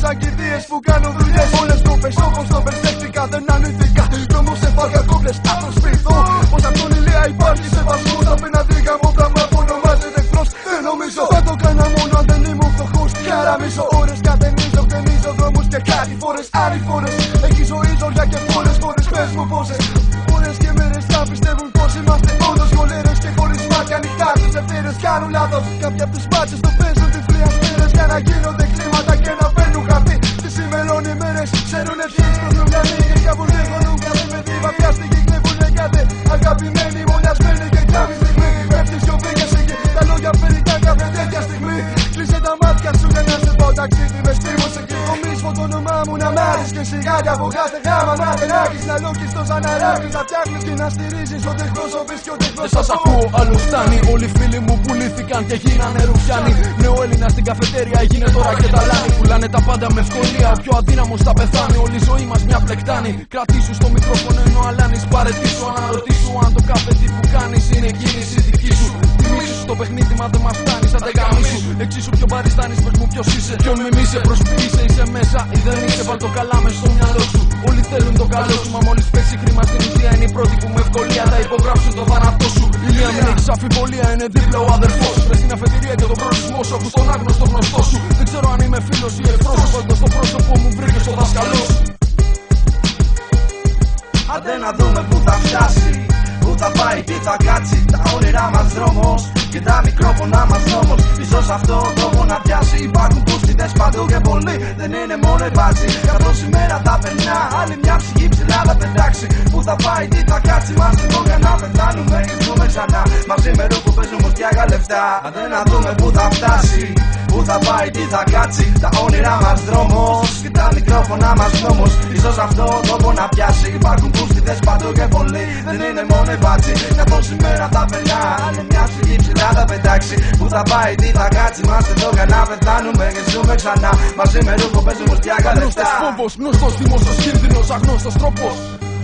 σαν κηδείες που κάνουν δουλειές. Όλες κόπες όπως το περιστέκτηκα δεν ανήθηκα. Κι όμως σε φάγα κόμπλες να το σπιθώ. Πως από τον ηλία υπάρχει σεβασμός απέναντι γαμώ πράγμα που ονομάζεται εχθρός. Δεν νομίζω θα το κάνα μόνο αν δεν ήμουν φτωχός. Χαραμίζω ώρες, κατενίζω, χτενίζω δρόμους και κάτι φορές ανηφόρες. Έχει ζωή ζωριά και πολλές φορές πες μου πόσες. Ώρες και μέρες θα πιστεύουν πως είμαστε όντως γολέρες και χωρίς μάτια ανοιχτά τους ευθύρες κάνουν λάθος. Κάποιοι απ' τις μάτσες το παίζουν τυφλοί αστέρες για να γίνονται κλίματα και να παίρνουν χαρτί. Τις ημερών οι μέρες ξέρουνε ποιες προβλημιανοί και κάπου λέγονουν κάθε με τη βαθιά στιγμή κλέβουνε κάτι. Αγαπημένοι, μονιασμένοι και κάποια στιγμή πέφτει σιωπή και σιγή. Τα λόγια περιτά κάθε τέτοια στιγμή. Κλείσε τα μάτια σου για να σε πω ταξίδι με στήμος εκεί. Ομίσφω το όνομά μου να μ' άρεις και σιγά για βογάστε γάμα να δεν άκεις. Να λούκεις σαν αράβεις να φτιάχνεις και να στηρίζεις ό,τι εκπροσωπείς και ό,τι εκπροσωπώ. Δεν σας ακούω, άλλο φτάνει. Όλοι οι φίλοι μου πουλήθηκαν και γίνανε ρουφιάνοι. Νέο Έλληνα στην καφετέρια έγινε τώρα και ταλάνι. Πουλάνε τα πάντα με ευκολία. Ο πιο αδύναμος θα πεθάνει. Όλη η ζωή μας μια πλεκτάνη. Κρατήσου στο μικρόφωνο ενώ αλάνεις. Παρετήσου, αναρωτήσου αν το κάθε τι που κάνεις είναι κίνηση δική σου. Τιμήσου στο παιχνίδι, μα δεν μας φτάνει σαν τεκαμίσου. Εξίσου πιο παριστάνεις, πες μου ποιος είσαι. Ποιον μιμείσαι, προσωπείσαι, είσαι μέσα ή δεν είσαι. Βάλ το καλά μες στο μυαλό σου. Όλοι θέλουν το καλό σου, μα μόλις πέσει χρήμα στην ουσία είναι οι πρώτοι που με ευκολία θα υπογράψουν το θάνατό σου. Η μία μην έχεις αμφιβολία, είναι δίπλα ο αδερφός σου. Πες στην αφετηρία και τον προορισμό σου, ακούς τον άγνωστο γνωστό σου. Δεν ξέρω αν είμαι φίλος ή εχθρός σου. Πάντως στο πρόσωπο μου βρήκες το δάσκαλό σου. Άντε να δούμε που θα φτάσει, που θα πάει, τι θα κάτσει. Τα όνειρά μας δρόμος και τα μικρόφωνα μας νόμος. Ίσως αυτό το τόπο να πιάσει. Υπάρχουν πούστιδες παντού και πολλοί δεν είναι μόνο οι μπάτσοι. Καθώς η μέρα τα περνά, άλλη μια ψυχή ψηλά θα πετάξει. Που θα πάει, τι θα κάτσει, μας εδώ για να πεθάνουμε και ζούμε ξανά. Μαζί με ρου που παίζουν μουστιάγα λεφτά. Άντε να δούμε που θα φτάσει, που θα πάει, τι θα κάτσει. Τα όνειρά μας δρόμος και τα μικρόφωνα μας νόμος. Ίσως αυτό το τόπο να πιάσει. Υπάρχουν πούστιδες παντού και πολλοί δεν είναι μόνο οι μπάτσοι. Καθώς η μέρα θα περνά, άλλη μια ψυχή ψηλά θα πετάξει. Που θα πάει, τι θα κάτσει, είμαστε εδώ για να πεθάνουμε και ζούμε ξανά. Μαζί με ρου που παίζουν μουστιάγα λεφτά. Γνωστός φόβος, γνωστός δημόσιος κίνδυνος, αγνώστος τρόπος.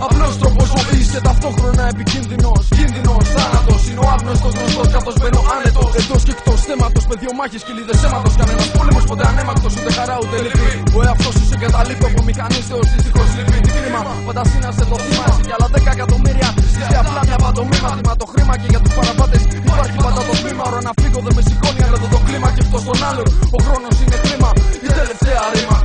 Απλός τρόπος ζωής και ταυτόχρονα επικίνδυνος. Κίνδυνος, θάνατος, είναι ο άγνωστος γνωστός καθώς μπαίνω άνετος. Εντός και εκτός θέματος, πεδίο μάχης, κοιλίδες αίματος. Κανένας πόλεμος ποτέ ανέμακτος, ούτε χαρά ούτε λύπη. Ο εαυτός σου σε εγκαταλείπει από μηχανής έως δυστυχώς λύπη. Τι κρίμα, πάντα σύνασε το θύμα, εσύ κι άλλα 10 εκατομμύρια. Είσαι απλά μια παντομήμα, θύμα το χρήμα και για τους παραπάτες υπάρχει πάντα το τμήμα. Ώρα να φύγω δεν με σηκώνει, αλλά το κλίμα και αυτό στον άλλον. Ο χρόνος είναι κρίμα, η τελευταία ρήμα.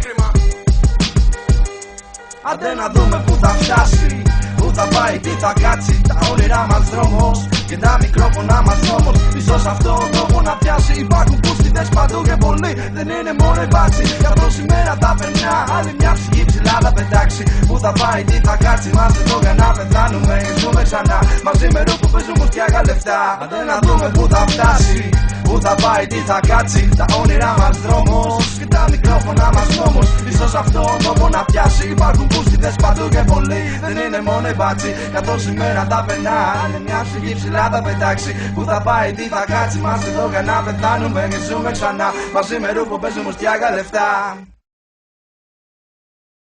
Άντε να δούμε που θα φτάσει, που θα πάει, τι θα κάτσει. Τα όνειρά μας δρόμος και τα μικρόφωνα μας νόμος. Ίσως αυτό το τόπο να πιάσει. Υπάρχουν πούστιδες παντού και πολλοί δεν είναι μόνο οι μπάτσοι. Καθώς η μέρα θα περνά, άλλη μια ψυχή ψηλά θα πετάξει. Που θα πάει, τι θα κάτσει, είμαστε εδώ για να πεθάνουμε και ζούμε ξανά. Μαζί με ρου που παίζουν μουστιάγα λεφτά. Άντε να δούμε που θα φτάσει, που θα πάει, τι θα κάτσει. Τα όνειρά μας δρόμος και τα μικρόφωνα μας νόμος. Ίσως αυτό το τόπο να πιάσει. Υπάρχουν πούστιδες παντού και πολλοί δεν είναι μόνο οι μπάτσοι. Καθώς η μέρα θα περνά, άλλη μια ψυχή ψηλά θα πετάξει. Που θα πάει, τι θα κάτσει, είμαστε εδώ για να πεθάνουμε και ζούμε ξανά. Μαζί με ρου που παίζουν μουστιάγα λεφτά.